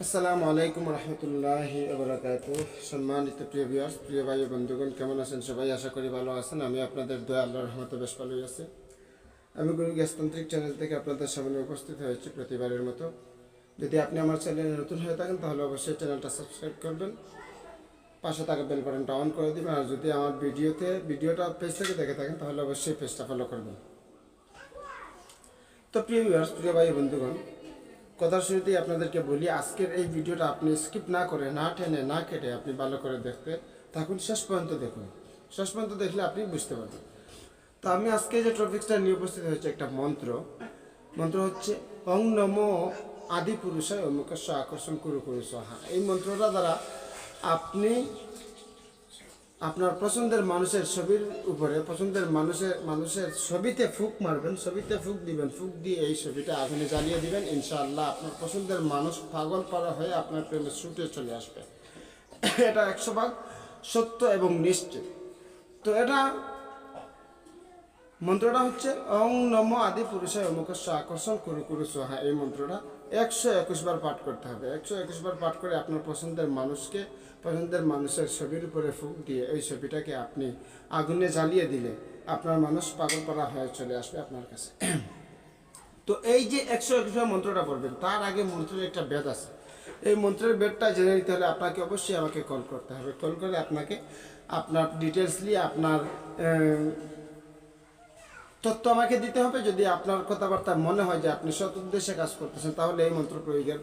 আসসালামু আলাইকুম রহমতুল্লাহি ওবরাকাতুহ। সম্মানিত প্রিয় ভিউয়ার্স, প্রিয় ভাই ও বন্ধুগণ, কেমন আছেন সবাই? আশা করি ভালো আছেন। আমি আপনাদের দয়া আল্লাহর রহমতে বেশ ভালোই আছি। আমি গুরু গ্যাসতান্ত্রিক চ্যানেল থেকে আপনাদের সামনে উপস্থিত হয়েছি প্রতিবারের মতো। যদি আপনি আমার চ্যানেলে নতুন হয়ে থাকেন তাহলে অবশ্যই চ্যানেলটা সাবস্ক্রাইব করবেন, পাশে থাকা বেল বাটনটা অন করে দিবেন। আর যদি আমার ভিডিওটা পেজ থেকে দেখে থাকেন তাহলে অবশ্যই পেজটা ফলো করবেন। তো প্রিয় ভিউয়ার্স, প্রিয় ভাই ও বন্ধুগণ, কথার শুরুতেই আপনাদেরকে বলি, আজকের এই ভিডিওটা আপনি স্কিপ না করে, না টেনে, না কেটে আপনি ভালো করে দেখতে থাকুন, শেষ পর্যন্ত দেখুন। শেষ পর্যন্ত দেখলে আপনি বুঝতে পারবেন। তো আমি আজকে যে টপিক্সটা নিয়ে উপস্থিত হয়েছে একটা মন্ত্র হচ্ছে অং নমো আদি পুরুষায় অমুকস্য আকর্ষণ কুরু কুরু সহা। এই মন্ত্রটা দ্বারা আপনি আপনার পছন্দের মানুষের ছবির উপরে, পছন্দের মানুষের ছবিতে ফুক মারবেন, ছবিতে ফুক দিবেন, ফুক দিয়ে এই ছবিটা আগুনে জ্বালিয়ে দিবেন। ইনশাআল্লাহ আপনার পছন্দের মানুষ পাগল পারা হয়ে আপনার প্রেমে ছুটে চলে আসবে। এটা 100% সত্য এবং নিশ্চিত। তো মন্ত্রটা হচ্ছে অং নম আদি পুরুষায় অমুকস্য আকর্ষণ কুরু কুরু সোহা। এই মন্ত্রটা 121 বার পাঠ করতে হবে। 121 বার পাঠ করে আপনার পছন্দের মানুষের ছবির উপরে ফুঁক দিয়ে এই ছবিটাকে আপনি আগুনে জ্বালিয়ে দিলে আপনার মানুষ পাগল পারা হয়ে চলে আসবে আপনার কাছে। তো এই যে 121 বার মন্ত্রটা পড়বেন, তার আগে মন্ত্রের একটা বেদ আছে। এই মন্ত্রের বেদটা জেনে নিতে হলে আপনাকে অবশ্যই আমাকে কল করতে হবে। কল করে আপনাকে আপনার ডিটেলসলি আপনার তথ্য আমাকে দিতে হবে। যদি আপনার কথাবার্তা মনে হয় যে আপনি সৎ উদ্দেশ্যে কাজ করতেছেন, তাহলে এই মন্ত্র প্রয়োগের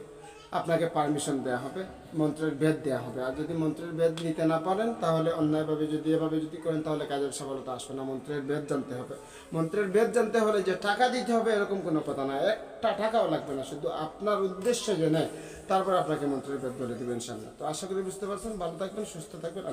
আপনাকে পারমিশন দেওয়া হবে, মন্ত্রের ভেদ দেওয়া হবে। আর যদি মন্ত্রের ভেদ নিতে না পারেন, তাহলে অন্যায়ভাবে এভাবে করেন, তাহলে কাজের সফলতা আসবে না। মন্ত্রের ভেদ জানতে হবে। মন্ত্রের ভেদ জানতে হলে যে টাকা দিতে হবে এরকম কোনো কথা না, একটা টাকাও লাগবে না। শুধু আপনার উদ্দেশ্য জেনে তারপর আপনাকে মন্ত্রের ভেদ বলে দেবেন ইনশাআল্লাহ। তো আশা করি বুঝতে পারছেন। ভালো থাকবেন, সুস্থ থাকবেন।